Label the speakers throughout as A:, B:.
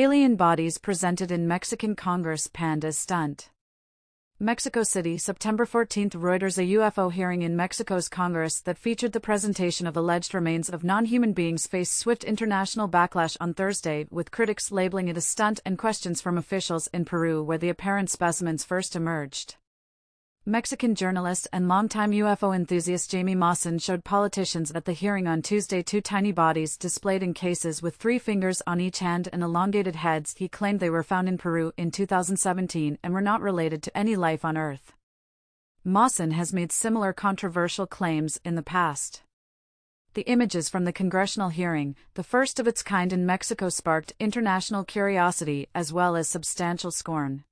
A: Alien bodies presented in Mexican Congress panned as stunt. Mexico City, September 14. Reuters. A UFO hearing in Mexico's Congress that featured the presentation of alleged remains of non-human beings faced swift international backlash on Thursday, with critics labeling it a stunt and questions from officials in Peru where the apparent specimens first emerged. Mexican journalist and longtime UFO enthusiast Jamie Mawson showed politicians at the hearing on Tuesday two tiny bodies displayed in cases with 3 fingers on each hand and elongated heads. He claimed they were found in Peru in 2017 and were not related to any life on Earth. Mawson has made similar controversial claims in the past. The images from the congressional hearing, the first of its kind in Mexico, sparked international curiosity as well as substantial scorn.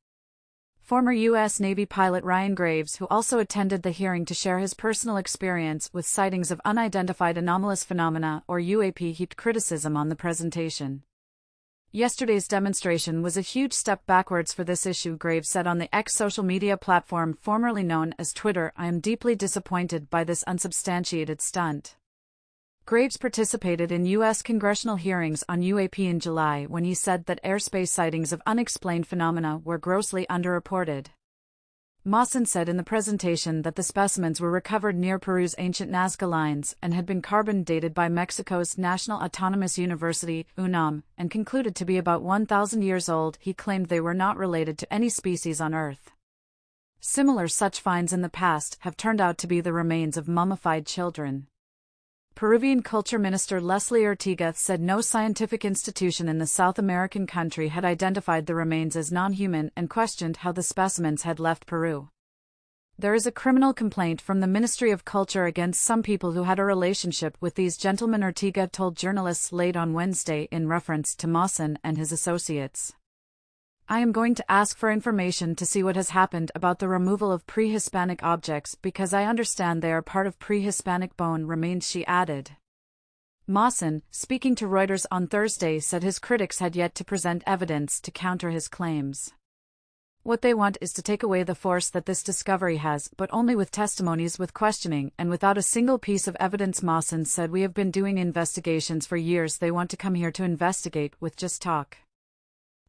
A: Former U.S. Navy pilot Ryan Graves, who also attended the hearing to share his personal experience with sightings of unidentified anomalous phenomena or UAP, heaped criticism on the presentation. Yesterday's demonstration was a huge step backwards for this issue, Graves said on the X social media platform formerly known as Twitter. I am deeply disappointed by this unsubstantiated stunt. Graves participated in U.S. congressional hearings on UAP in July when he said that airspace sightings of unexplained phenomena were grossly underreported. Mawson said in the presentation that the specimens were recovered near Peru's ancient Nazca lines and had been carbon dated by Mexico's National Autonomous University, UNAM, and concluded to be about 1,000 years old. He claimed they were not related to any species on Earth. Similar such finds in the past have turned out to be the remains of mummified children. Peruvian Culture Minister Leslie Ortega said no scientific institution in the South American country had identified the remains as non-human and questioned how the specimens had left Peru. There is a criminal complaint from the Ministry of Culture against some people who had a relationship with these gentlemen, Ortega told journalists late on Wednesday in reference to Mawson and his associates. I am going to ask for information to see what has happened about the removal of pre-Hispanic objects because I understand they are part of pre-Hispanic bone remains, she added. Mawson, speaking to Reuters on Thursday, said his critics had yet to present evidence to counter his claims. What they want is to take away the force that this discovery has, but only with testimonies, with questioning, and without a single piece of evidence. Mawson said, we have been doing investigations for years. They want to come here to investigate with just talk.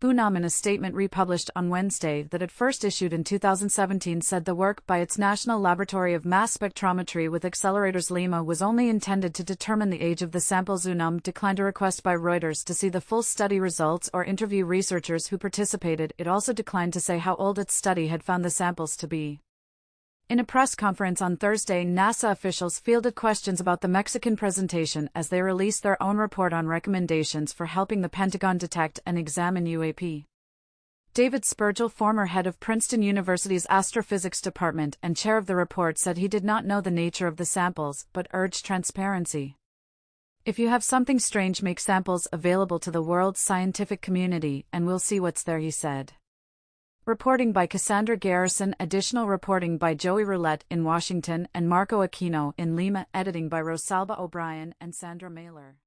A: UNAM, in a statement republished on Wednesday that it first issued in 2017, said the work by its National Laboratory of Mass Spectrometry with accelerators Lima was only intended to determine the age of the samples. UNAM declined a request by Reuters to see the full study results or interview researchers who participated. It also declined to say how old its study had found the samples to be. In a press conference on Thursday, NASA officials fielded questions about the Mexican presentation as they released their own report on recommendations for helping the Pentagon detect and examine UAP. David Spergel, former head of Princeton University's astrophysics department and chair of the report, said he did not know the nature of the samples, but urged transparency. If you have something strange, make samples available to the world's scientific community, and we'll see what's there, he said. Reporting by Cassandra Garrison, additional reporting by Joey Roulette in Washington and Marco Aquino in Lima, editing by Rosalba O'Brien and Sandra Mailer.